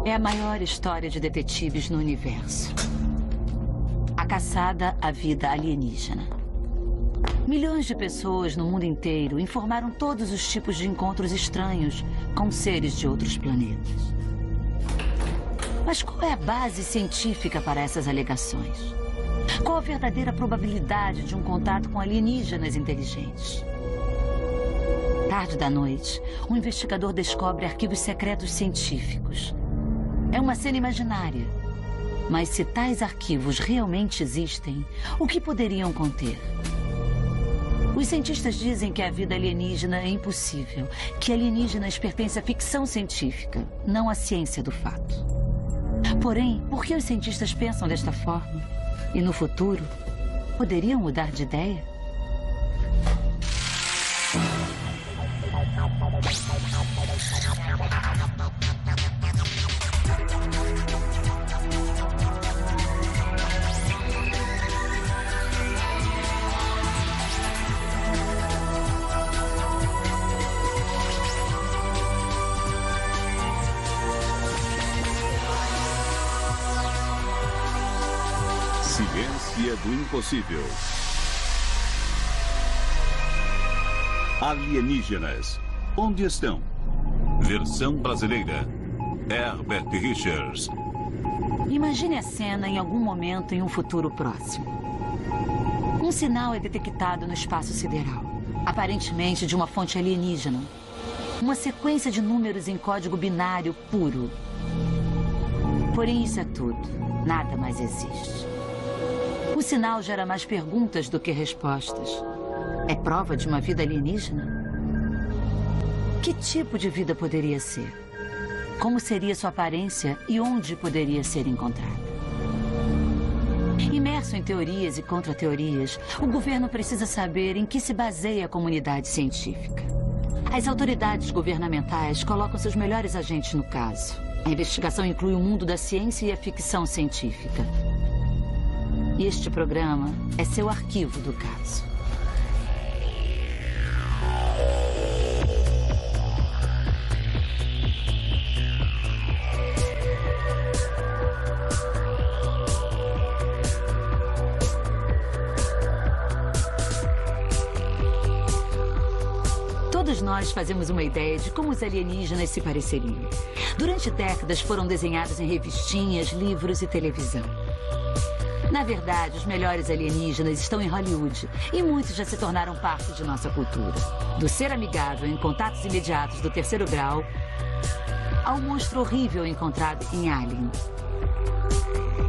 É a maior história de detetives no universo. A caçada à vida alienígena. Milhões de pessoas no mundo inteiro informaram todos os tipos de encontros estranhos com seres de outros planetas. Mas qual é a base científica para essas alegações? Qual a verdadeira probabilidade de um contato com alienígenas inteligentes? Tarde da noite, um investigador descobre arquivos secretos científicos. É uma cena imaginária. Mas se tais arquivos realmente existem, o que poderiam conter? Os cientistas dizem que a vida alienígena é impossível, que alienígenas pertencem à ficção científica, não à ciência do fato. Porém, por que os cientistas pensam desta forma? E no futuro, poderiam mudar de ideia? Ciência do impossível. Alienígenas. Onde estão? Versão brasileira. Herbert Richards. Imagine a cena em algum momento em um futuro próximo. Um sinal é detectado no espaço sideral, aparentemente de uma fonte alienígena. Uma sequência de números em código binário puro. Porém, isso é tudo. Nada mais existe. O sinal gera mais perguntas do que respostas. É prova de uma vida alienígena? Que tipo de vida poderia ser? Como seria sua aparência e onde poderia ser encontrada? Imerso em teorias e contra-teorias, o governo precisa saber em que se baseia a comunidade científica. As autoridades governamentais colocam seus melhores agentes no caso. A investigação inclui o mundo da ciência e a ficção científica. E este programa é seu arquivo do caso. Todos nós fazemos uma ideia de como os alienígenas se pareceriam. Durante décadas foram desenhados em revistinhas, livros e televisão. Na verdade, os melhores alienígenas estão em Hollywood e muitos já se tornaram parte de nossa cultura. Do ser amigável em contatos imediatos do terceiro grau ao monstro horrível encontrado em Alien.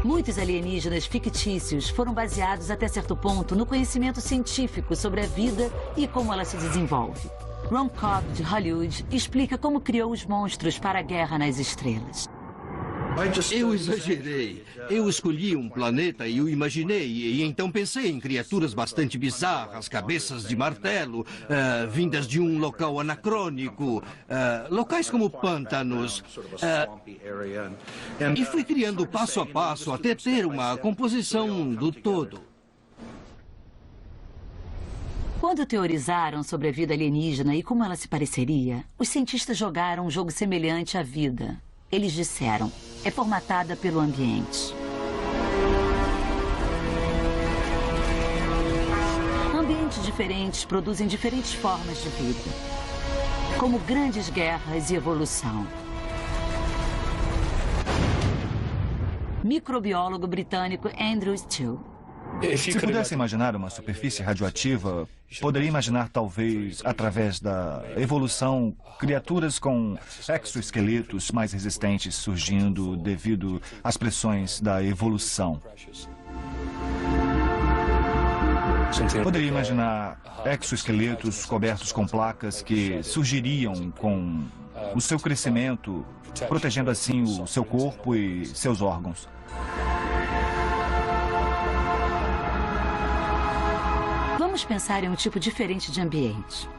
Muitos alienígenas fictícios foram baseados até certo ponto no conhecimento científico sobre a vida e como ela se desenvolve. Ron Cobb, de Hollywood, explica como criou os monstros para a Guerra nas Estrelas. Eu exagerei. Eu escolhi um planeta e o imaginei. E então pensei em criaturas bastante bizarras, cabeças de martelo, vindas de um local anacrônico, locais como pântanos. E fui criando passo a passo até ter uma composição do todo. Quando teorizaram sobre a vida alienígena e como ela se pareceria, os cientistas jogaram um jogo semelhante à vida. Eles disseram, é formatada pelo ambiente. Ambientes diferentes produzem diferentes formas de vida, como grandes guerras e evolução. Microbiólogo britânico Andrew Steele. Se pudesse imaginar uma superfície radioativa, poderia imaginar, talvez, através da evolução, criaturas com exoesqueletos mais resistentes surgindo devido às pressões da evolução. Poderia imaginar exoesqueletos cobertos com placas que surgiriam com o seu crescimento, protegendo assim o seu corpo e seus órgãos. Vamos pensar em um tipo diferente de ambiente.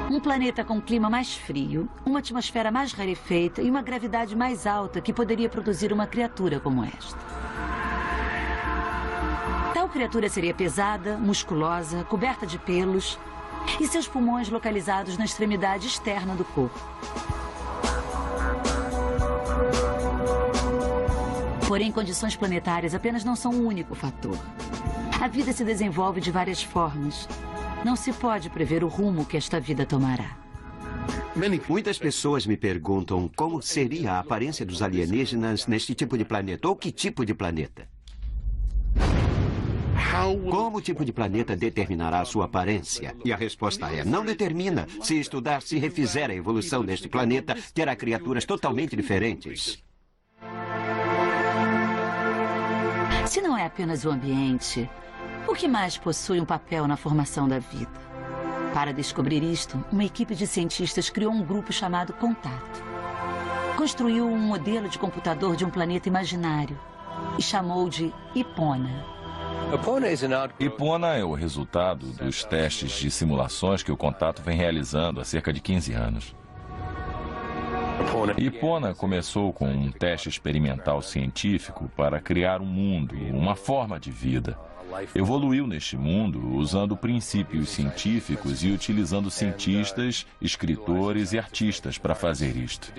Um planeta com um clima mais frio, uma atmosfera mais rarefeita e uma gravidade mais alta que poderia produzir uma criatura como esta. Tal criatura seria pesada, musculosa, coberta de pelos e seus pulmões localizados na extremidade externa do corpo. Porém, condições planetárias apenas não são o único fator. A vida se desenvolve de várias formas. Não se pode prever o rumo que esta vida tomará. Muitas pessoas me perguntam como seria a aparência dos alienígenas neste tipo de planeta, ou que tipo de planeta. Como o tipo de planeta determinará a sua aparência? E a resposta é: não determina. Se estudar, se refizer a evolução deste planeta, terá criaturas totalmente diferentes. Se não é apenas o ambiente, o que mais possui um papel na formação da vida? Para descobrir isto, uma equipe de cientistas criou um grupo chamado Contato. Construiu um modelo de computador de um planeta imaginário e chamou de Ipona. Ipona é o resultado dos testes de simulações que o Contato vem realizando há cerca de 15 anos. Ipona começou com um teste experimental científico para criar um mundo, uma forma de vida. Evoluiu neste mundo usando princípios científicos e utilizando cientistas, escritores e artistas para fazer isto.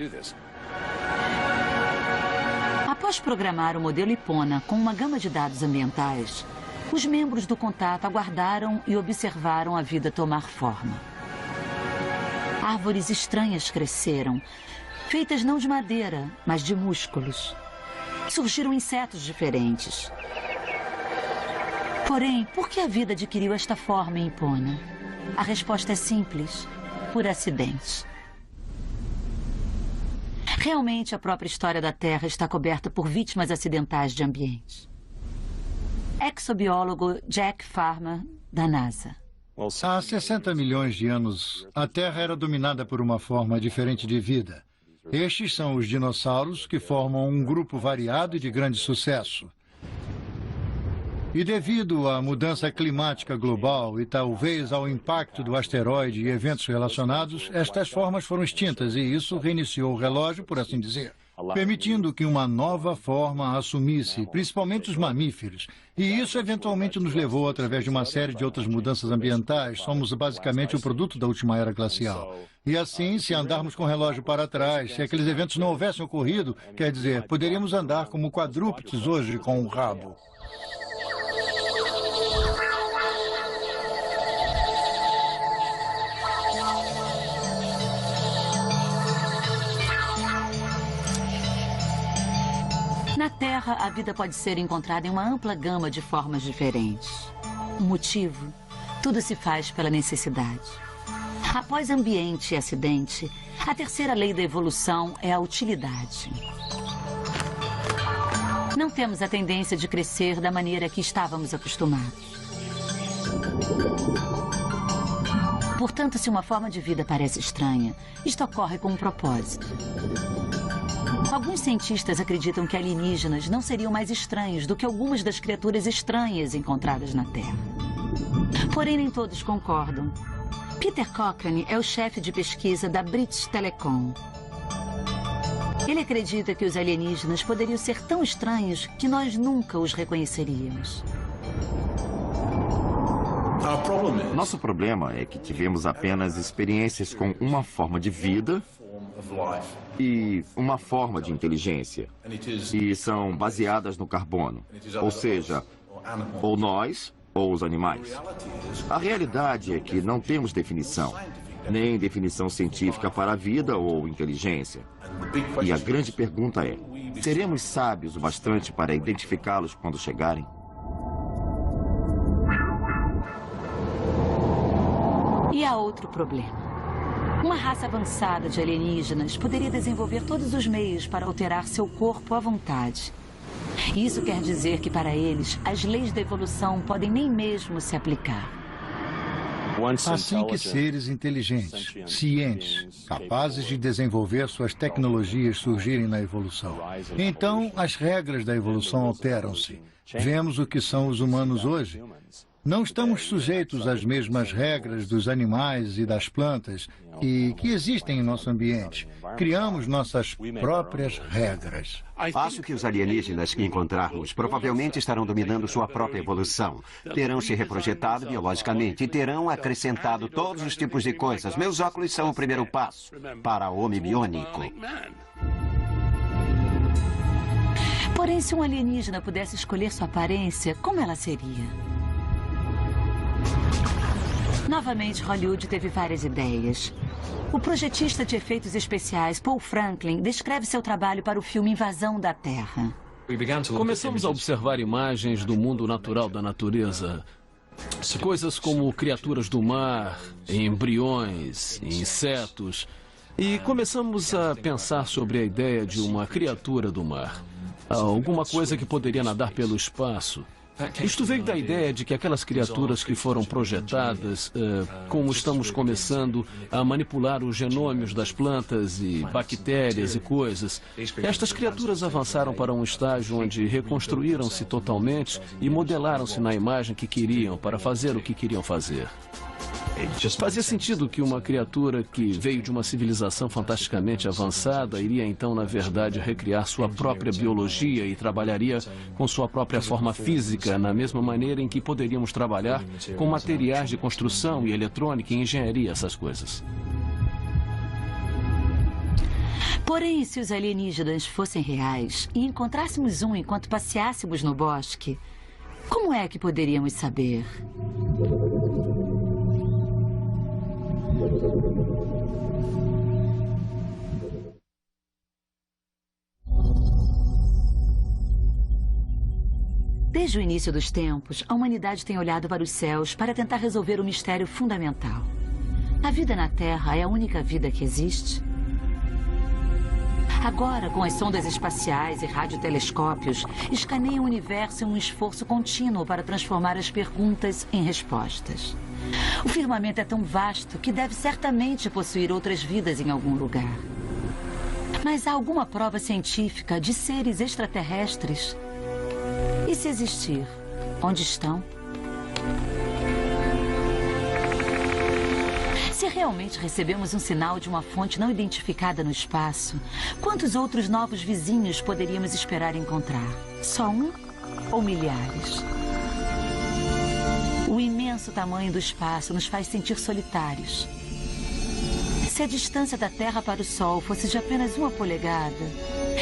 Após programar o modelo Ipona com uma gama de dados ambientais, os membros do Contato aguardaram e observaram a vida tomar forma. Árvores estranhas cresceram, feitas não de madeira, mas de músculos. Surgiram insetos diferentes. Porém, por que a vida adquiriu esta forma em Ipona? A resposta é simples: por acidente. Realmente, a própria história da Terra está coberta por vítimas acidentais de ambiente. Exobiólogo Jack Farmer, da NASA. Há 60 milhões de anos, a Terra era dominada por uma forma diferente de vida. Estes são os dinossauros, que formam um grupo variado e de grande sucesso. E devido à mudança climática global e talvez ao impacto do asteroide e eventos relacionados, estas formas foram extintas e isso reiniciou o relógio, por assim dizer, permitindo que uma nova forma assumisse, principalmente os mamíferos. E isso eventualmente nos levou, através de uma série de outras mudanças ambientais, somos basicamente o produto da última era glacial. E assim, se andarmos com o relógio para trás, se aqueles eventos não houvessem ocorrido, quer dizer, poderíamos andar como quadrúpedes hoje com um rabo. Na Terra, a vida pode ser encontrada em uma ampla gama de formas diferentes. O motivo? Tudo se faz pela necessidade. Após ambiente e acidente, a terceira lei da evolução é a utilidade. Não temos a tendência de crescer da maneira que estávamos acostumados. Portanto, se uma forma de vida parece estranha, isto ocorre com um propósito. Alguns cientistas acreditam que alienígenas não seriam mais estranhos do que algumas das criaturas estranhas encontradas na Terra. Porém, nem todos concordam. Peter Cochrane é o chefe de pesquisa da British Telecom. Ele acredita que os alienígenas poderiam ser tão estranhos que nós nunca os reconheceríamos. Nosso problema é que tivemos apenas experiências com uma forma de vida e uma forma de inteligência. E são baseadas no carbono. Ou seja, ou nós ou os animais. A realidade é que não temos definição, nem definição científica para a vida ou inteligência. E a grande pergunta é: seremos sábios o bastante para identificá-los quando chegarem? E há outro problema. Uma raça avançada de alienígenas poderia desenvolver todos os meios para alterar seu corpo à vontade. Isso quer dizer que, para eles, as leis da evolução podem nem mesmo se aplicar. Assim que seres inteligentes, cientes, capazes de desenvolver suas tecnologias surgirem na evolução, então as regras da evolução alteram-se. Vemos o que são os humanos hoje. Não estamos sujeitos às mesmas regras dos animais e das plantas e que existem em nosso ambiente. Criamos nossas próprias regras. Acho que os alienígenas que encontrarmos provavelmente estarão dominando sua própria evolução. Terão se reprojetado biologicamente e terão acrescentado todos os tipos de coisas. Meus óculos são o primeiro passo para o homem biônico. Porém, se um alienígena pudesse escolher sua aparência, como ela seria? Novamente, Hollywood teve várias ideias. O projetista de efeitos especiais, Paul Franklin, descreve seu trabalho para o filme Invasão da Terra. Começamos a observar imagens do mundo natural da natureza. Coisas como criaturas do mar, embriões, insetos. E começamos a pensar sobre a ideia de uma criatura do mar. Alguma coisa que poderia nadar pelo espaço. Isto veio da ideia de que aquelas criaturas que foram projetadas, como estamos começando a manipular os genômios das plantas e bactérias e coisas, estas criaturas avançaram para um estágio onde reconstruíram-se totalmente e modelaram-se na imagem que queriam para fazer o que queriam fazer. Fazia sentido que uma criatura que veio de uma civilização fantasticamente avançada iria então, na verdade, recriar sua própria biologia e trabalharia com sua própria forma física, na mesma maneira em que poderíamos trabalhar com materiais de construção e eletrônica e engenharia, essas coisas. Porém, se os alienígenas fossem reais e encontrássemos um enquanto passeássemos no bosque, como é que poderíamos saber? Desde o início dos tempos, a humanidade tem olhado para os céus para tentar resolver o mistério fundamental. A vida na Terra é a única vida que existe? Agora, com as sondas espaciais e radiotelescópios, escaneiam o universo em um esforço contínuo para transformar as perguntas em respostas. O firmamento é tão vasto que deve certamente possuir outras vidas em algum lugar. Mas há alguma prova científica de seres extraterrestres? E se existir, onde estão? Se realmente recebemos um sinal de uma fonte não identificada no espaço, quantos outros novos vizinhos poderíamos esperar encontrar? Só um ou milhares? O imenso tamanho do espaço nos faz sentir solitários. Se a distância da Terra para o Sol fosse de apenas 1 polegada,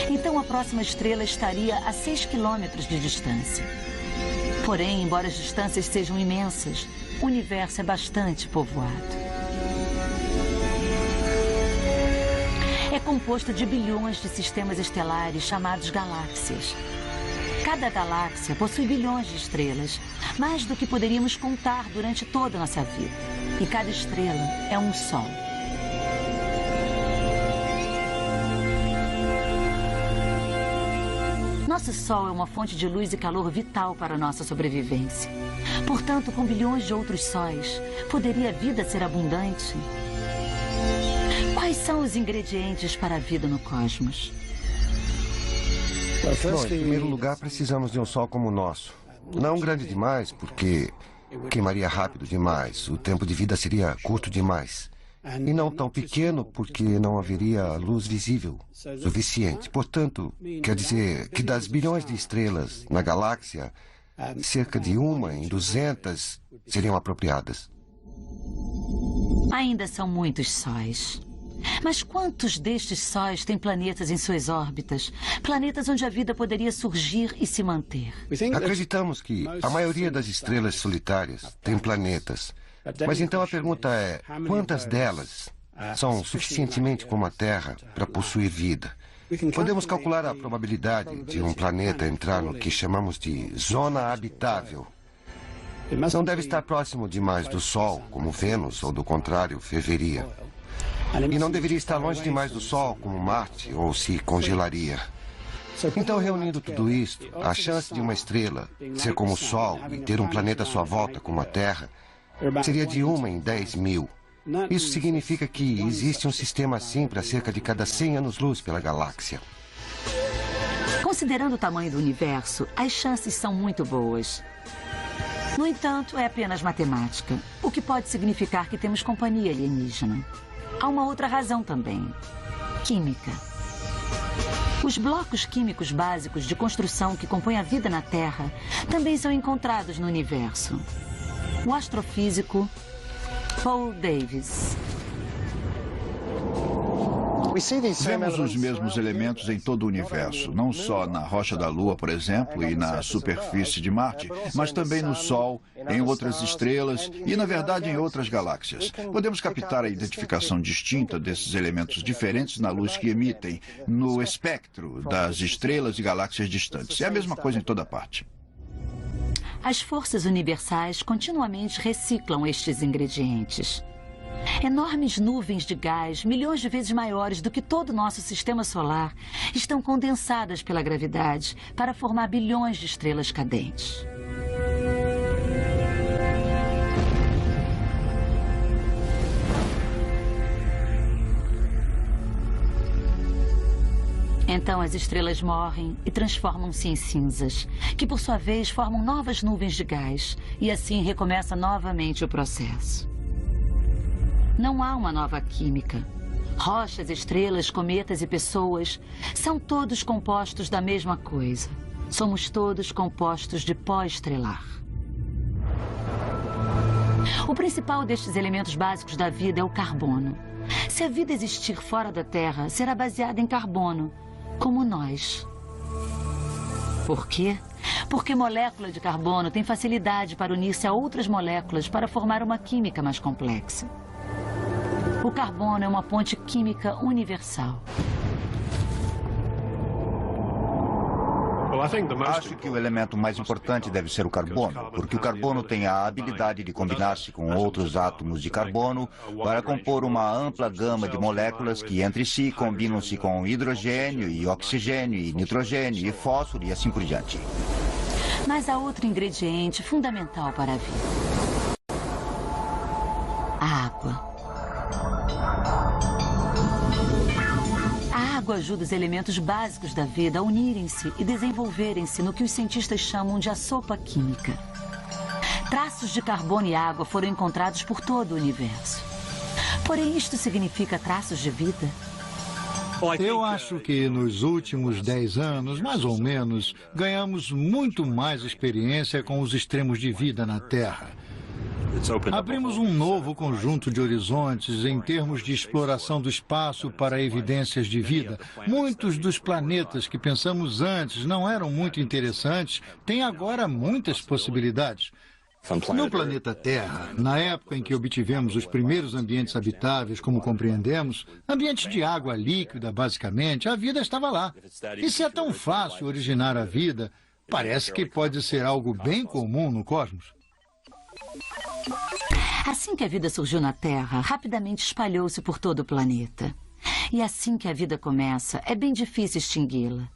então a próxima estrela estaria a 6 quilômetros de distância. Porém, embora as distâncias sejam imensas, o universo é bastante povoado. É composto de bilhões de sistemas estelares chamados galáxias. Cada galáxia possui bilhões de estrelas, mais do que poderíamos contar durante toda a nossa vida. E cada estrela é um sol. Nosso Sol é uma fonte de luz e calor vital para a nossa sobrevivência. Portanto, com bilhões de outros sóis, poderia a vida ser abundante? Quais são os ingredientes para a vida no cosmos? Bom, em primeiro lugar, precisamos de um Sol como o nosso. Não grande demais, porque queimaria rápido demais. O tempo de vida seria curto demais. E não tão pequeno, porque não haveria luz visível suficiente. Portanto, quer dizer que das bilhões de estrelas na galáxia, cerca de 1 em 200 seriam apropriadas. Ainda são muitos sóis. Mas quantos destes sóis têm planetas em suas órbitas? Planetas onde a vida poderia surgir e se manter? Acreditamos que a maioria das estrelas solitárias tem planetas. Mas então a pergunta é, quantas delas são suficientemente como a Terra para possuir vida? Podemos calcular a probabilidade de um planeta entrar no que chamamos de zona habitável. Não deve estar próximo demais do Sol, como Vênus, ou do contrário, ferveria. E não deveria estar longe demais do Sol, como Marte, ou se congelaria. Então, reunindo tudo isso, a chance de uma estrela ser como o Sol e ter um planeta à sua volta, como a Terra, seria de 1 em 10 mil. Isso significa que existe um sistema assim para cerca de cada 100 anos-luz pela galáxia. Considerando o tamanho do universo, as chances são muito boas. No entanto, é apenas matemática, o que pode significar que temos companhia alienígena. Há uma outra razão também: química. Os blocos químicos básicos de construção que compõem a vida na Terra também são encontrados no universo. O astrofísico Paul Davies. Vemos os mesmos elementos em todo o universo, não só na rocha da Lua, por exemplo, e na superfície de Marte, mas também no Sol, em outras estrelas e, na verdade, em outras galáxias. Podemos captar a identificação distinta desses elementos diferentes na luz que emitem, no espectro das estrelas e galáxias distantes. É a mesma coisa em toda parte. As forças universais continuamente reciclam estes ingredientes. Enormes nuvens de gás, milhões de vezes maiores do que todo o nosso sistema solar, estão condensadas pela gravidade para formar bilhões de estrelas cadentes. Então as estrelas morrem e transformam-se em cinzas, que por sua vez formam novas nuvens de gás, e assim recomeça novamente o processo. Não há uma nova química. Rochas, estrelas, cometas e pessoas são todos compostos da mesma coisa. Somos todos compostos de pó estrelar. O principal destes elementos básicos da vida é o carbono. Se a vida existir fora da Terra, será baseada em carbono, como nós. Por quê? Porque molécula de carbono tem facilidade para unir-se a outras moléculas para formar uma química mais complexa. O carbono é uma ponte química universal. Acho que o elemento mais importante deve ser o carbono, porque o carbono tem a habilidade de combinar-se com outros átomos de carbono para compor uma ampla gama de moléculas que entre si combinam-se com hidrogênio e oxigênio e nitrogênio e fósforo e assim por diante. Mas há outro ingrediente fundamental para a vida: a água. A água ajuda os elementos básicos da vida a unirem-se e desenvolverem-se no que os cientistas chamam de a sopa química. Traços de carbono e água foram encontrados por todo o universo. Porém, isto significa traços de vida? Eu acho que nos últimos 10 anos, mais ou menos, ganhamos muito mais experiência com os extremos de vida na Terra. Abrimos um novo conjunto de horizontes em termos de exploração do espaço para evidências de vida. Muitos dos planetas que pensamos antes não eram muito interessantes, têm agora muitas possibilidades. No planeta Terra, na época em que obtivemos os primeiros ambientes habitáveis, como compreendemos, ambientes de água líquida, basicamente, a vida estava lá. E se é tão fácil originar a vida, parece que pode ser algo bem comum no cosmos. Assim que a vida surgiu na Terra, rapidamente espalhou-se por todo o planeta. E assim que a vida começa, é bem difícil extingui-la.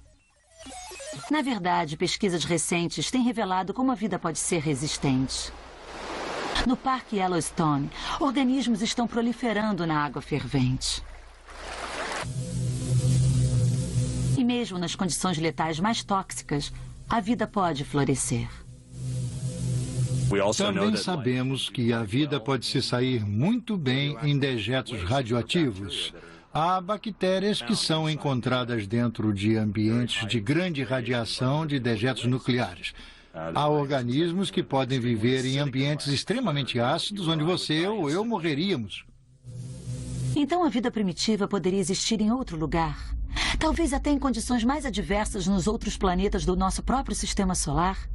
Na verdade, pesquisas recentes têm revelado como a vida pode ser resistente. No Parque Yellowstone, organismos estão proliferando na água fervente. E mesmo nas condições letais mais tóxicas, a vida pode florescer. Também sabemos que a vida pode se sair muito bem em dejetos radioativos. Há bactérias que são encontradas dentro de ambientes de grande radiação de dejetos nucleares. Há organismos que podem viver em ambientes extremamente ácidos, onde você ou eu morreríamos. Então a vida primitiva poderia existir em outro lugar? Talvez até em condições mais adversas nos outros planetas do nosso próprio sistema solar?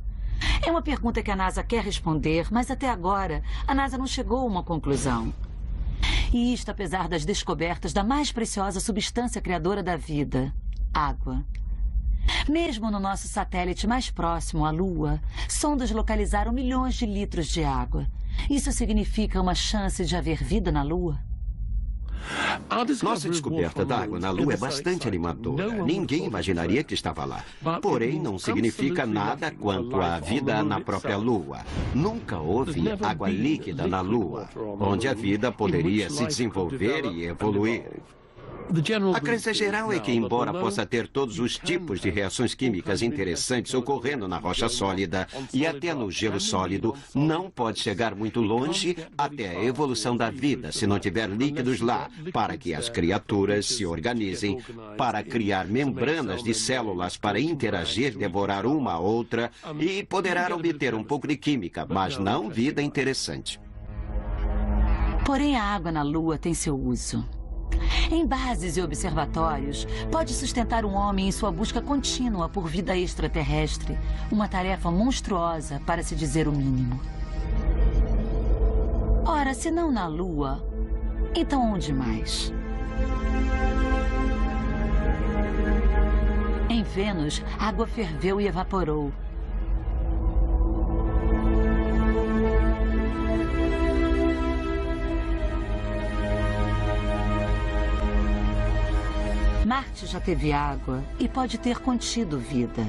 É uma pergunta que a NASA quer responder, mas até agora a NASA não chegou a uma conclusão. E isto apesar das descobertas da mais preciosa substância criadora da vida, água. Mesmo no nosso satélite mais próximo, a Lua, sondas localizaram milhões de litros de água. Isso significa uma chance de haver vida na Lua? Nossa descoberta da água na Lua é bastante animadora. Ninguém imaginaria que estava lá. Porém, não significa nada quanto à vida na própria Lua. Nunca houve água líquida na Lua, onde a vida poderia se desenvolver e evoluir. A crença geral é que, embora possa ter todos os tipos de reações químicas interessantes ocorrendo na rocha sólida e até no gelo sólido, não pode chegar muito longe até a evolução da vida se não tiver líquidos lá, para que as criaturas se organizem, para criar membranas de células para interagir, devorar uma a outra e poderá obter um pouco de química, mas não vida interessante. Porém, a água na Lua tem seu uso. Em bases e observatórios, pode sustentar um homem em sua busca contínua por vida extraterrestre, uma tarefa monstruosa, para se dizer o mínimo. Ora, se não na Lua, então onde mais? Em Vênus, a água ferveu e evaporou. Marte já teve água e pode ter contido vida.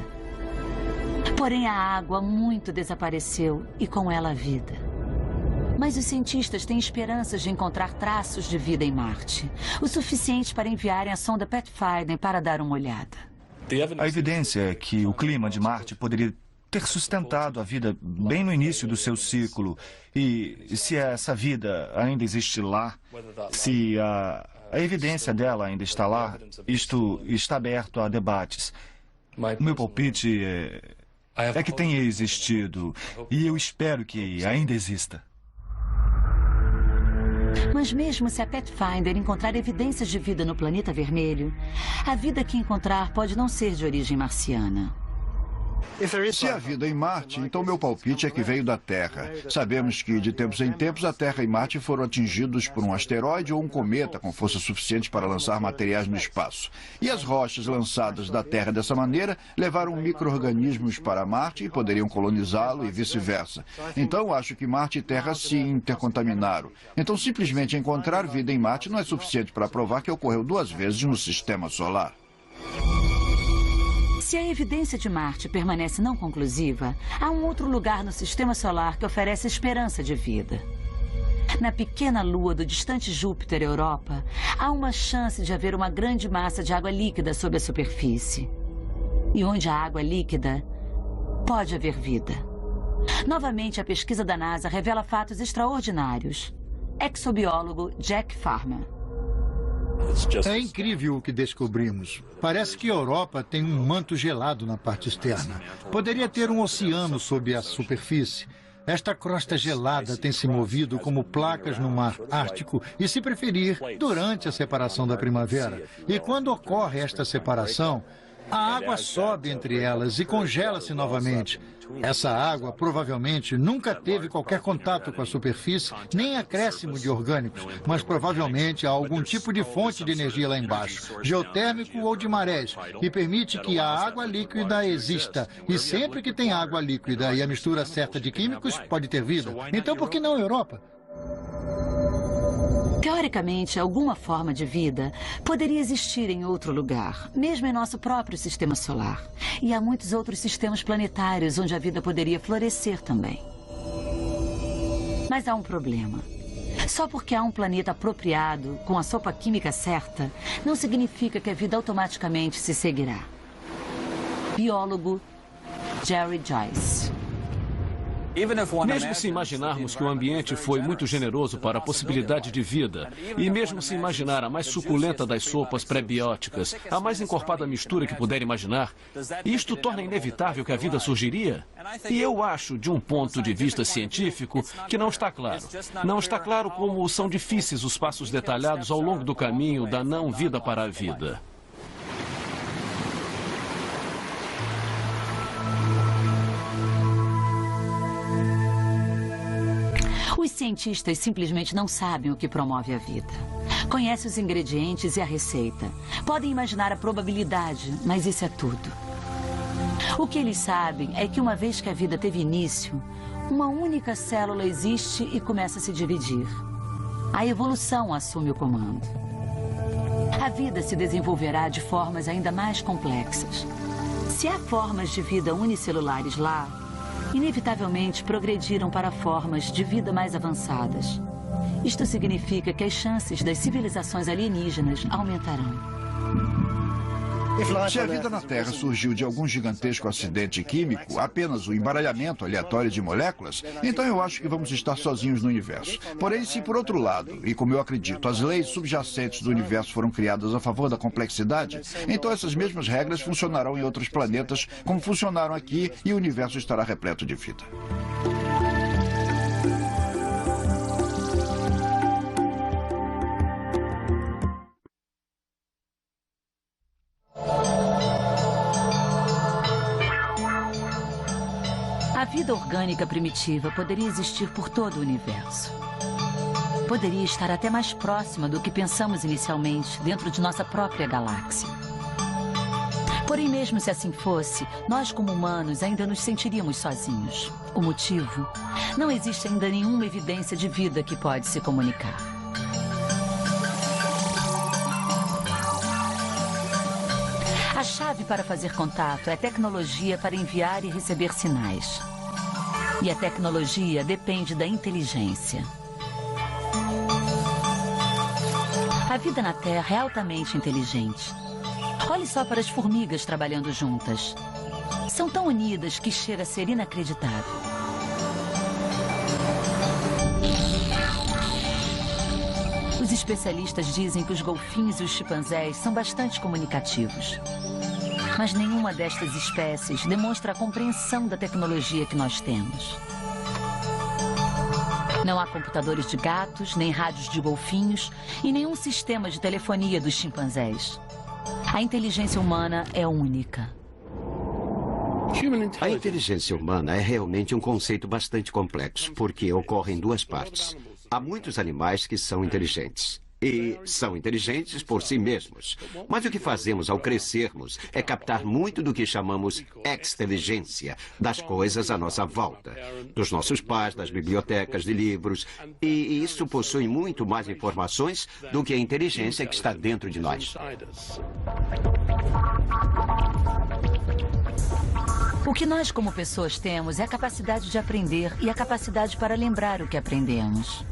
Porém, a água muito desapareceu e com ela a vida. Mas os cientistas têm esperanças de encontrar traços de vida em Marte, o suficiente para enviarem a sonda Pathfinder para dar uma olhada. A evidência é que o clima de Marte poderia ter sustentado a vida bem no início do seu ciclo. E se essa vida ainda existe lá, se a evidência dela ainda está lá, isto está aberto a debates. O meu palpite é que tenha existido, e eu espero que ainda exista. Mas mesmo se a Pathfinder encontrar evidências de vida no planeta vermelho, a vida que encontrar pode não ser de origem marciana. Se há vida em Marte, então meu palpite é que veio da Terra. Sabemos que, de tempos em tempos, a Terra e Marte foram atingidos por um asteroide ou um cometa com força suficiente para lançar materiais no espaço. E as rochas lançadas da Terra dessa maneira levaram micro-organismos para Marte e poderiam colonizá-lo e vice-versa. Então, acho que Marte e Terra se intercontaminaram. Então, simplesmente encontrar vida em Marte não é suficiente para provar que ocorreu 2 vezes no Sistema Solar. Se a evidência de Marte permanece não conclusiva, há um outro lugar no Sistema Solar que oferece esperança de vida. Na pequena lua do distante Júpiter, Europa, há uma chance de haver uma grande massa de água líquida sob a superfície. E onde há água líquida, pode haver vida. Novamente, a pesquisa da NASA revela fatos extraordinários. Exobiólogo Jack Farmer. É incrível o que descobrimos. Parece que a Europa tem um manto gelado na parte externa. Poderia ter um oceano sob a superfície. Esta crosta gelada tem se movido como placas no mar Ártico e, se preferir, durante a separação da primavera. E quando ocorre esta separação, a água sobe entre elas e congela-se novamente. Essa água provavelmente nunca teve qualquer contato com a superfície, nem acréscimo de orgânicos, mas provavelmente há algum tipo de fonte de energia lá embaixo, geotérmico ou de marés, que permite que a água líquida exista. E sempre que tem água líquida e a mistura certa de químicos, pode ter vida. Então, por que não a Europa? Teoricamente, alguma forma de vida poderia existir em outro lugar, mesmo em nosso próprio sistema solar. E há muitos outros sistemas planetários onde a vida poderia florescer também. Mas há um problema. Só porque há um planeta apropriado, com a sopa química certa, não significa que a vida automaticamente se seguirá. Biólogo Jerry Joyce. Mesmo se imaginarmos que o ambiente foi muito generoso para a possibilidade de vida, e mesmo se imaginar a mais suculenta das sopas pré-bióticas, a mais encorpada mistura que puder imaginar, isto torna inevitável que a vida surgiria? E eu acho, de um ponto de vista científico, que não está claro. Não está claro como são difíceis os passos detalhados ao longo do caminho da não-vida para a vida. Os cientistas simplesmente não sabem o que promove a vida. Conhecem os ingredientes e a receita. Podem imaginar a probabilidade, mas isso é tudo. O que eles sabem é que uma vez que a vida teve início, uma única célula existe e começa a se dividir. A evolução assume o comando. A vida se desenvolverá de formas ainda mais complexas. Se há formas de vida unicelulares lá, inevitavelmente progrediram para formas de vida mais avançadas. Isto significa que as chances das civilizações alienígenas aumentarão. Se a vida na Terra surgiu de algum gigantesco acidente químico, apenas o embaralhamento aleatório de moléculas, então eu acho que vamos estar sozinhos no universo. Porém, se por outro lado, e como eu acredito, as leis subjacentes do universo foram criadas a favor da complexidade, então essas mesmas regras funcionarão em outros planetas como funcionaram aqui e o universo estará repleto de vida. vida orgânica primitiva poderia existir por todo o universo. Poderia estar até mais próxima do que pensamos inicialmente dentro de nossa própria galáxia. Porém, mesmo se assim fosse, nós como humanos ainda nos sentiríamos sozinhos. O motivo? Não existe ainda nenhuma evidência de vida que pode se comunicar. A chave para fazer contato é a tecnologia para enviar e receber sinais. E a tecnologia depende da inteligência. A vida na Terra é altamente inteligente. Olhe só para as formigas trabalhando juntas. São tão unidas que chega a ser inacreditável. Os especialistas dizem que os golfinhos e os chimpanzés são bastante comunicativos. Mas nenhuma destas espécies demonstra a compreensão da tecnologia que nós temos. Não há computadores de gatos, nem rádios de golfinhos e nenhum sistema de telefonia dos chimpanzés. A inteligência humana é única. A inteligência humana é realmente um conceito bastante complexo, porque ocorre em duas partes. Há muitos animais que são inteligentes. E são inteligentes por si mesmos. Mas o que fazemos ao crescermos é captar muito do que chamamos exteligência, das coisas à nossa volta, dos nossos pais, das bibliotecas de livros. E isso possui muito mais informações do que a inteligência que está dentro de nós. O que nós como pessoas temos é a capacidade de aprender e a capacidade para lembrar o que aprendemos.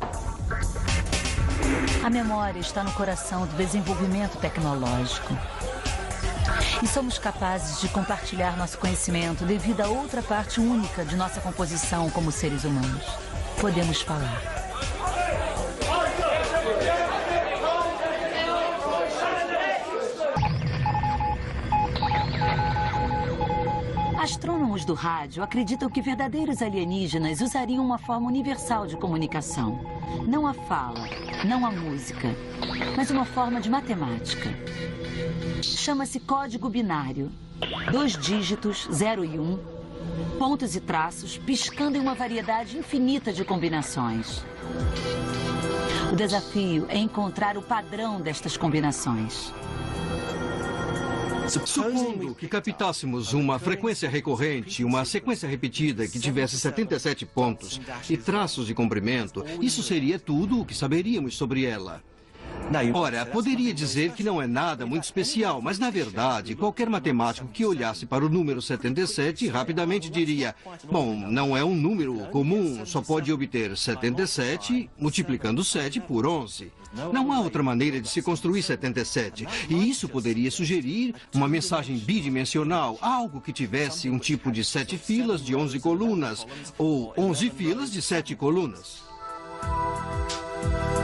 A memória está no coração do desenvolvimento tecnológico. E somos capazes de compartilhar nosso conhecimento devido a outra parte única de nossa composição como seres humanos. Podemos falar. Astrônomos do rádio acreditam que verdadeiros alienígenas usariam uma forma universal de comunicação. Não a fala, não a música, mas uma forma de matemática. Chama-se código binário. 2 dígitos, 0 e 1, pontos e traços, piscando em uma variedade infinita de combinações. O desafio é encontrar o padrão destas combinações. Supondo que captássemos uma frequência recorrente, uma sequência repetida que tivesse 77 pontos e traços de comprimento, isso seria tudo o que saberíamos sobre ela. Ora, poderia dizer que não é nada muito especial, mas na verdade, qualquer matemático que olhasse para o número 77 rapidamente diria: bom, não é um número comum, só pode obter 77 multiplicando 7 por 11. Não há outra maneira de se construir 77. E isso poderia sugerir uma mensagem bidimensional, algo que tivesse um tipo de 7 filas de 11 colunas, ou 11 filas de 7 colunas.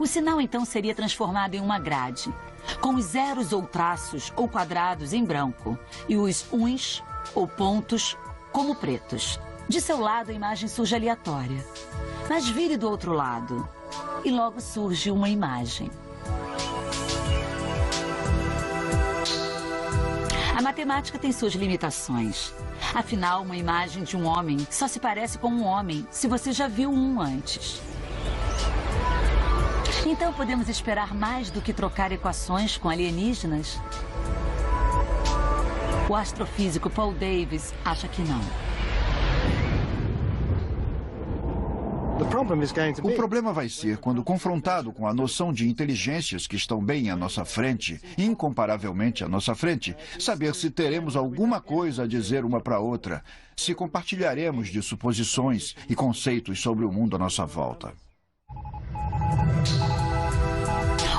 O sinal então seria transformado em uma grade, com os zeros ou traços ou quadrados em branco e os uns ou pontos como pretos. De seu lado a imagem surge aleatória, mas vire do outro lado e logo surge uma imagem. A matemática tem suas limitações. Afinal, uma imagem de um homem só se parece com um homem se você já viu um antes. Então podemos esperar mais do que trocar equações com alienígenas? O astrofísico Paul Davies acha que não. O problema vai ser quando confrontado com a noção de inteligências que estão bem à nossa frente, incomparavelmente à nossa frente, saber se teremos alguma coisa a dizer uma para outra, se compartilharemos de suposições e conceitos sobre o mundo à nossa volta.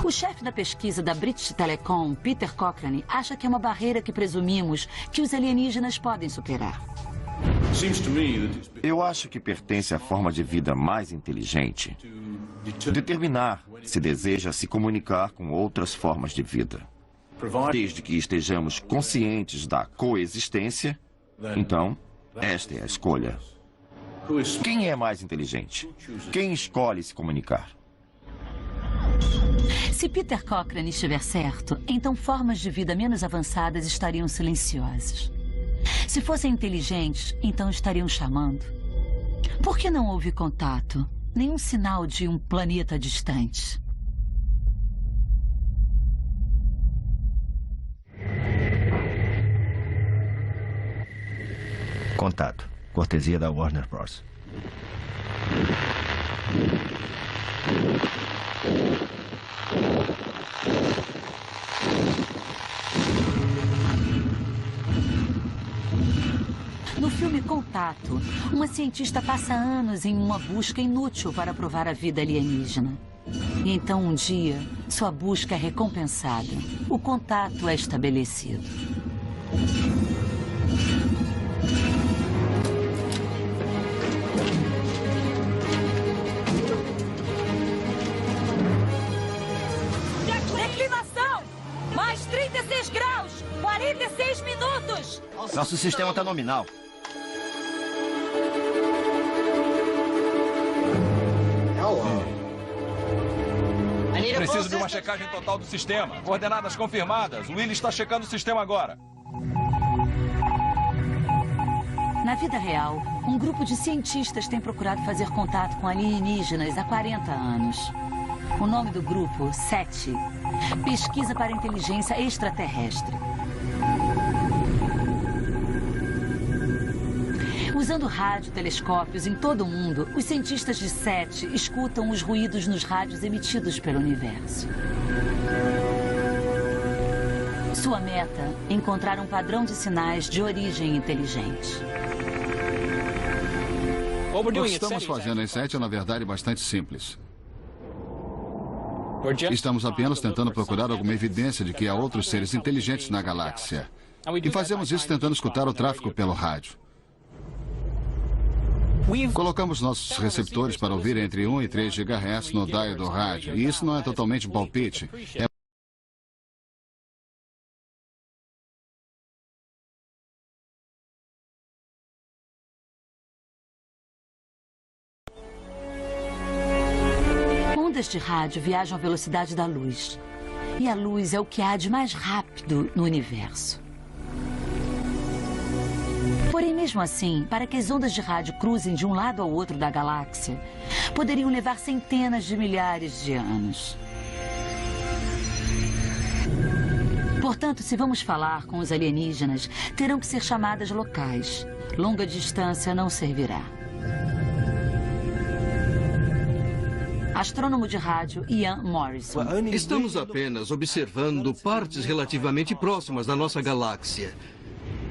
O chefe da pesquisa da British Telecom, Peter Cochrane, acha que é uma barreira que presumimos que os alienígenas podem superar. Eu acho que pertence à forma de vida mais inteligente determinar se deseja se comunicar com outras formas de vida. Desde que estejamos conscientes da coexistência, então, esta é a escolha. Quem é mais inteligente? Quem escolhe se comunicar? Se Peter Cochrane estiver certo, então formas de vida menos avançadas estariam silenciosas. Se fossem inteligentes, então estariam chamando. Por que não houve contato? Nenhum sinal de um planeta distante. Contato. Cortesia da Warner Bros. No filme Contato, uma cientista passa anos em uma busca inútil para provar a vida alienígena. E então, um dia, sua busca é recompensada. O contato é estabelecido. Declinação! Mais 36 graus! 46 minutos! Nosso sistema está nominal. Preciso de uma checagem total do sistema. Coordenadas confirmadas. O Willy está checando o sistema agora. Na vida real, um grupo de cientistas tem procurado fazer contato com alienígenas há 40 anos. O nome do grupo, SETI, Pesquisa para Inteligência Extraterrestre. Usando radiotelescópios em todo o mundo, os cientistas de SETI escutam os ruídos nos rádios emitidos pelo universo. Sua meta é encontrar um padrão de sinais de origem inteligente. O que estamos fazendo em SETI é, na verdade, bastante simples. Estamos apenas tentando procurar alguma evidência de que há outros seres inteligentes na galáxia. E fazemos isso tentando escutar o tráfego pelo rádio. Colocamos nossos receptores para ouvir entre 1 e 3 GHz no dial do rádio. E isso não é totalmente palpite. Ondas de rádio viajam à velocidade da luz. E a luz é o que há de mais rápido no universo. Porém, mesmo assim, para que as ondas de rádio cruzem de um lado ao outro da galáxia, poderiam levar centenas de milhares de anos. Portanto, se vamos falar com os alienígenas, terão que ser chamadas locais. Longa distância não servirá. Astrônomo de rádio Ian Morrison. Estamos apenas observando partes relativamente próximas da nossa galáxia.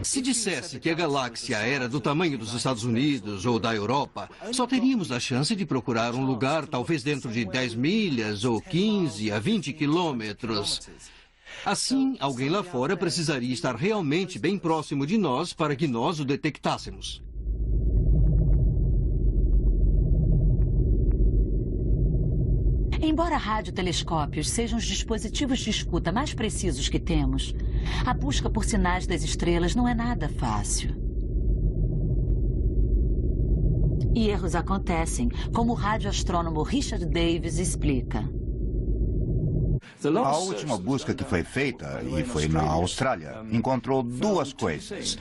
Se dissesse que a galáxia era do tamanho dos Estados Unidos ou da Europa, só teríamos a chance de procurar um lugar talvez dentro de 10 milhas ou 15 a 20 quilômetros. Assim, alguém lá fora precisaria estar realmente bem próximo de nós para que nós o detectássemos. Embora radiotelescópios sejam os dispositivos de escuta mais precisos que temos, a busca por sinais das estrelas não é nada fácil. E erros acontecem, como o radioastrônomo Richard Davis explica. A última busca que foi feita, e foi na Austrália, encontrou duas coisas.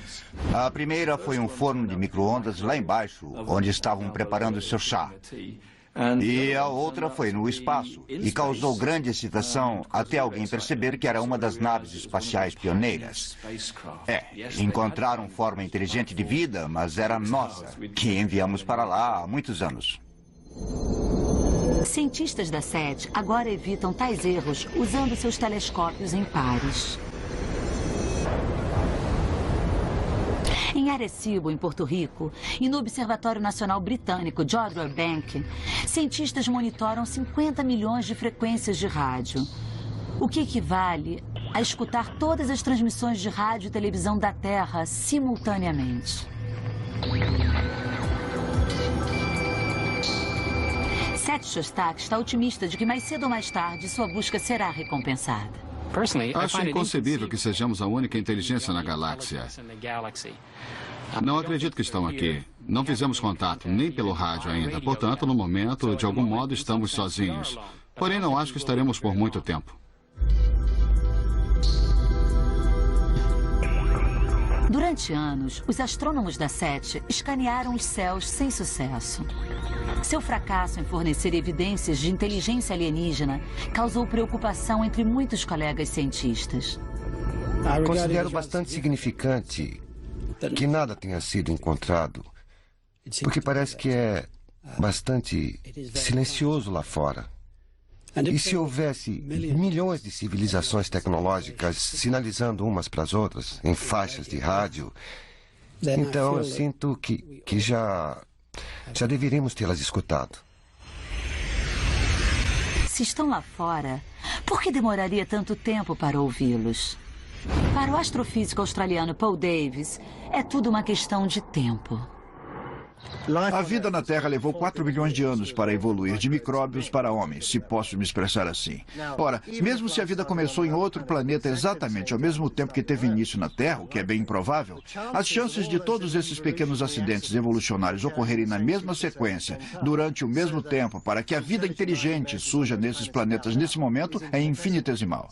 A primeira foi um forno de micro-ondas lá embaixo, onde estavam preparando seu chá. E a outra foi no espaço e causou grande excitação até alguém perceber que era uma das naves espaciais pioneiras. Encontraram forma inteligente de vida, mas era nossa, que enviamos para lá há muitos anos. Cientistas da SETI agora evitam tais erros usando seus telescópios em pares. Em Arecibo, em Porto Rico, e no Observatório Nacional Britânico Jodrell Bank, cientistas monitoram 50 milhões de frequências de rádio, o que equivale a escutar todas as transmissões de rádio e televisão da Terra simultaneamente. Seth Shostak está otimista de que mais cedo ou mais tarde sua busca será recompensada. Acho inconcebível que sejamos a única inteligência na galáxia. Não acredito que estão aqui. Não fizemos contato, nem pelo rádio ainda. Portanto, no momento, de algum modo, estamos sozinhos. Porém, não acho que estaremos por muito tempo. Durante anos, os astrônomos da SETI escanearam os céus sem sucesso. Seu fracasso em fornecer evidências de inteligência alienígena causou preocupação entre muitos colegas cientistas. Considero bastante significante que nada tenha sido encontrado, porque parece que é bastante silencioso lá fora. E se houvesse milhões de civilizações tecnológicas sinalizando umas para as outras em faixas de rádio, então eu sinto que já deveríamos tê-las escutado. Se estão lá fora, por que demoraria tanto tempo para ouvi-los? Para o astrofísico australiano Paul Davies, é tudo uma questão de tempo. A vida na Terra levou 4 bilhões de anos para evoluir de micróbios para homens, se posso me expressar assim. Ora, mesmo se a vida começou em outro planeta exatamente ao mesmo tempo que teve início na Terra, o que é bem improvável, as chances de todos esses pequenos acidentes evolucionários ocorrerem na mesma sequência, durante o mesmo tempo, para que a vida inteligente surja nesses planetas nesse momento, é infinitesimal.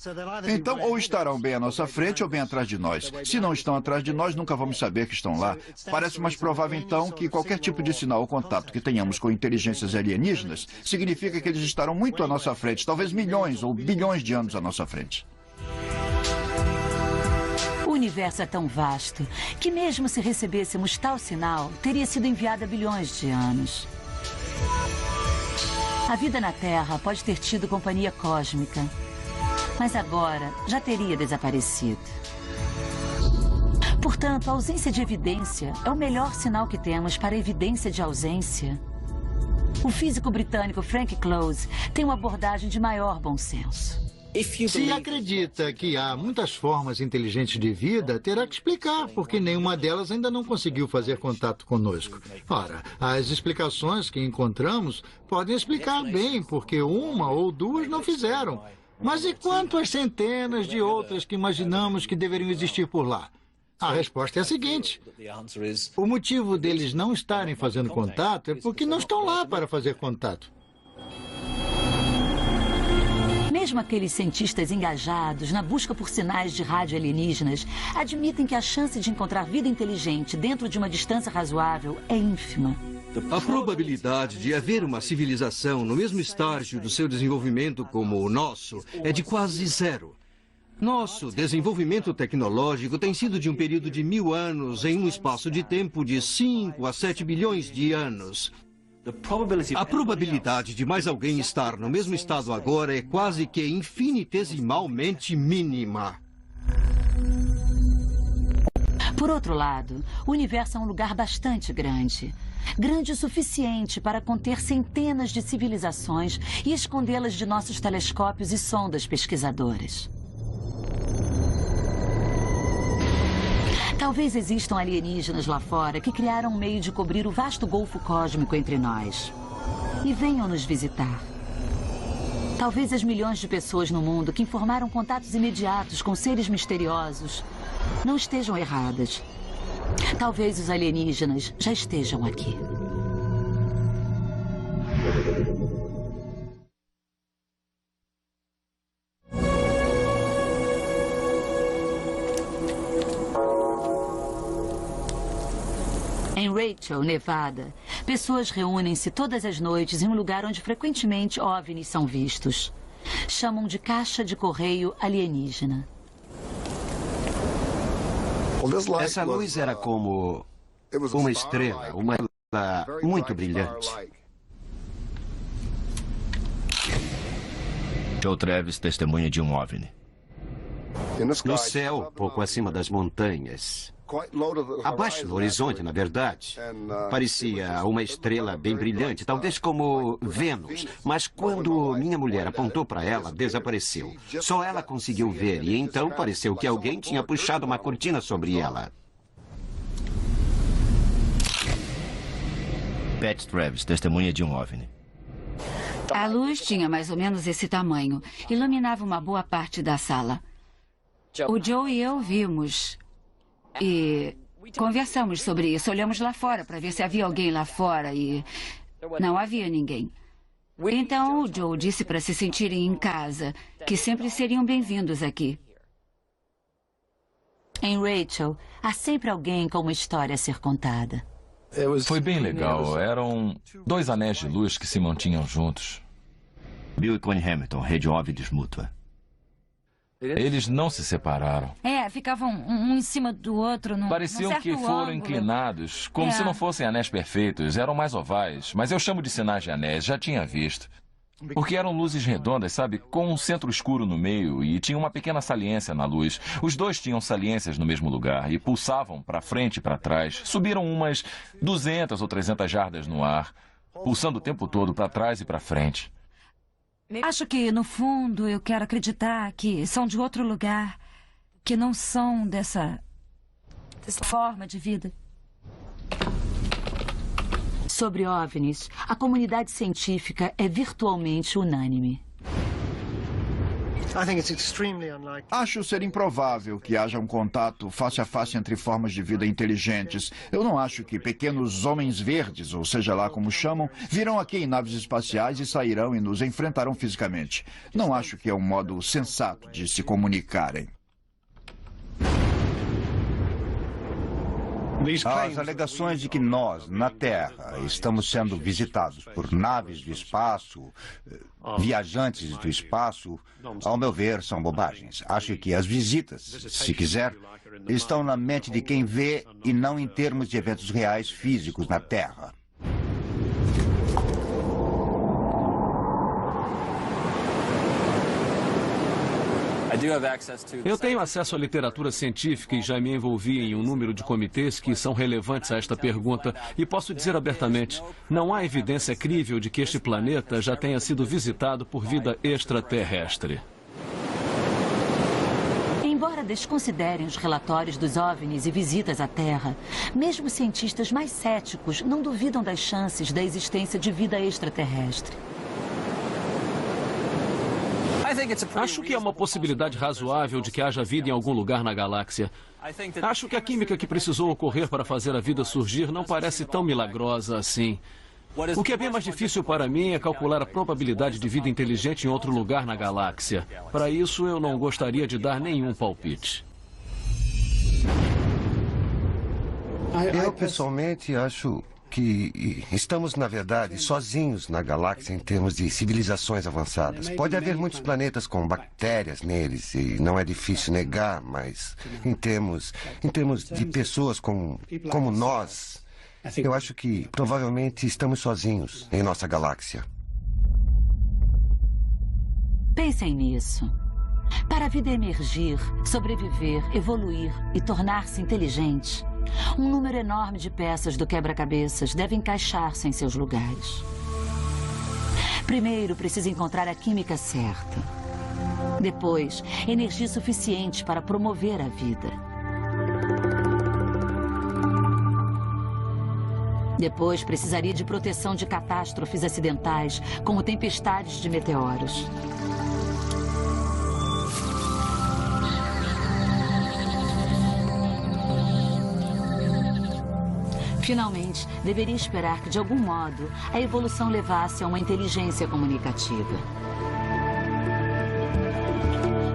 Então, ou estarão bem à nossa frente ou bem atrás de nós. Se não estão atrás de nós, nunca vamos saber que estão lá. Parece mais provável, então, que qualquer tipo de sinal ou contato que tenhamos com inteligências alienígenas significa que eles estarão muito à nossa frente, talvez milhões ou bilhões de anos à nossa frente. O universo é tão vasto que mesmo se recebêssemos tal sinal, teria sido enviado há bilhões de anos. A vida na Terra pode ter tido companhia cósmica, mas agora já teria desaparecido. Portanto, a ausência de evidência é o melhor sinal que temos para a evidência de ausência. O físico britânico Frank Close tem uma abordagem de maior bom senso. Se acredita que há muitas formas inteligentes de vida, terá que explicar, porque nenhuma delas ainda não conseguiu fazer contato conosco. Ora, as explicações que encontramos podem explicar bem porque uma ou duas não fizeram. Mas e quanto às centenas de outras que imaginamos que deveriam existir por lá? A resposta é a seguinte: o motivo deles não estarem fazendo contato é porque não estão lá para fazer contato. Mesmo aqueles cientistas engajados na busca por sinais de rádio alienígenas admitem que a chance de encontrar vida inteligente dentro de uma distância razoável é ínfima. A probabilidade de haver uma civilização no mesmo estágio do seu desenvolvimento como o nosso é de quase zero. Nosso desenvolvimento tecnológico tem sido de um período de 1000 anos em um espaço de tempo de 5 a 7 bilhões de anos. A probabilidade de mais alguém estar no mesmo estado agora é quase que infinitesimalmente mínima. Por outro lado, o universo é um lugar bastante grande. Grande o suficiente para conter centenas de civilizações e escondê-las de nossos telescópios e sondas pesquisadoras. Talvez existam alienígenas lá fora que criaram um meio de cobrir o vasto golfo cósmico entre nós. E venham nos visitar. Talvez as milhões de pessoas no mundo que informaram contatos imediatos com seres misteriosos não estejam erradas. Talvez os alienígenas já estejam aqui. Em Rachel, Nevada, pessoas reúnem-se todas as noites em um lugar onde frequentemente OVNIs são vistos. Chamam de caixa de correio alienígena. Essa luz era como uma estrela, uma estrela muito brilhante. Joe Travis testemunha de um OVNI. No céu, pouco acima das montanhas. Abaixo do horizonte, na verdade. Parecia uma estrela bem brilhante, talvez como Vênus. Mas quando minha mulher apontou para ela, desapareceu. Só ela conseguiu ver e então pareceu que alguém tinha puxado uma cortina sobre ela. Pat Travis testemunha de um OVNI. A luz tinha mais ou menos esse tamanho. Iluminava uma boa parte da sala. O Joe e eu vimos. E conversamos sobre isso. Olhamos lá fora para ver se havia alguém lá fora e não havia ninguém. Então o Joe disse para se sentirem em casa, que sempre seriam bem-vindos aqui. Em Rachel, há sempre alguém com uma história a ser contada. Foi bem legal. Eram 2 anéis de luz que se mantinham juntos. Bill e Connie Hamilton, rede OVNIs mútua. Eles não se separaram. Ficavam um em cima do outro. Pareciam que foram ângulo. Inclinados, como se não fossem anéis perfeitos. Eram mais ovais, mas eu chamo de sinais de anéis, já tinha visto. Porque eram luzes redondas, sabe? Com um centro escuro no meio e tinha uma pequena saliência na luz. Os 2 tinham saliências no mesmo lugar e pulsavam para frente e para trás. Subiram umas 200 ou 300 jardas no ar, pulsando o tempo todo para trás e para frente. Acho que, no fundo, eu quero acreditar que são de outro lugar, que não são dessa forma de vida. Sobre OVNIs, a comunidade científica é virtualmente unânime. Acho ser improvável que haja um contato face a face entre formas de vida inteligentes. Eu não acho que pequenos homens verdes, ou seja lá como chamam, virão aqui em naves espaciais e sairão e nos enfrentarão fisicamente. Não acho que é um modo sensato de se comunicarem. As alegações de que nós, na Terra, estamos sendo visitados por naves do espaço, viajantes do espaço, ao meu ver, são bobagens. Acho que as visitas, se quiser, estão na mente de quem vê e não em termos de eventos reais físicos na Terra. Eu tenho acesso à literatura científica e já me envolvi em um número de comitês que são relevantes a esta pergunta e posso dizer abertamente, não há evidência crível de que este planeta já tenha sido visitado por vida extraterrestre. Embora desconsiderem os relatórios dos OVNIs e visitas à Terra, mesmo cientistas mais céticos não duvidam das chances da existência de vida extraterrestre. Acho que é uma possibilidade razoável de que haja vida em algum lugar na galáxia. Acho que a química que precisou ocorrer para fazer a vida surgir não parece tão milagrosa assim. O que é bem mais difícil para mim é calcular a probabilidade de vida inteligente em outro lugar na galáxia. Para isso, eu não gostaria de dar nenhum palpite. Eu, pessoalmente, acho que estamos, na verdade, sozinhos na galáxia em termos de civilizações avançadas. Pode haver muitos planetas com bactérias neles, e não é difícil negar, mas em termos de pessoas como nós, eu acho que provavelmente estamos sozinhos em nossa galáxia. Pensem nisso. Para a vida emergir, sobreviver, evoluir e tornar-se inteligente, um número enorme de peças do quebra-cabeças deve encaixar-se em seus lugares. Primeiro, precisa encontrar a química certa. Depois, energia suficiente para promover a vida. Depois, precisaria de proteção de catástrofes acidentais, como tempestades de meteoros. Finalmente, deveria esperar que, de algum modo, a evolução levasse a uma inteligência comunicativa.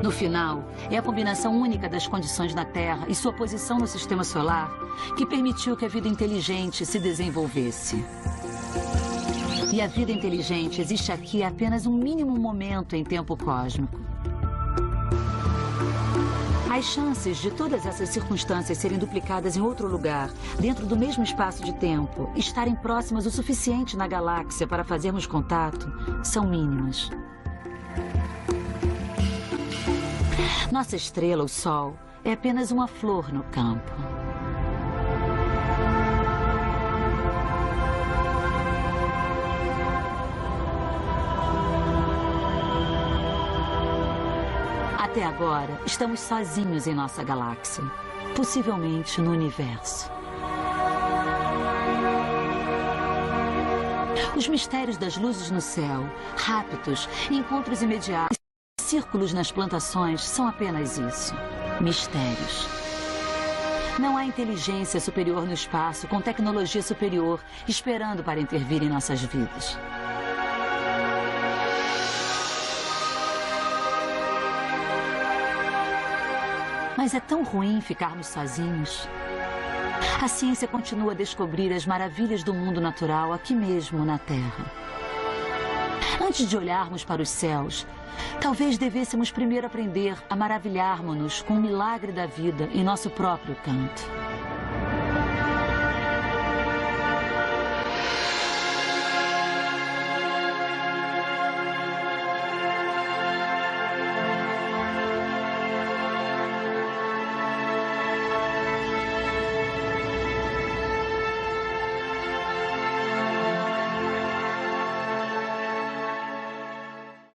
No final, é a combinação única das condições na Terra e sua posição no sistema solar que permitiu que a vida inteligente se desenvolvesse. E a vida inteligente existe aqui há apenas um mínimo momento em tempo cósmico. As chances de todas essas circunstâncias serem duplicadas em outro lugar, dentro do mesmo espaço de tempo, estarem próximas o suficiente na galáxia para fazermos contato, são mínimas. Nossa estrela, o Sol, é apenas uma flor no campo. Até agora, estamos sozinhos em nossa galáxia, possivelmente no universo. Os mistérios das luzes no céu, raptos, encontros imediatos, círculos nas plantações são apenas isso, mistérios. Não há inteligência superior no espaço com tecnologia superior esperando para intervir em nossas vidas. Mas Mas é tão ruim ficarmos sozinhos. A ciência continua a descobrir as maravilhas do mundo natural aqui mesmo na Terra. Antes de olharmos para os céus, talvez devêssemos primeiro aprender a maravilharmos-nos com o milagre da vida em nosso próprio canto.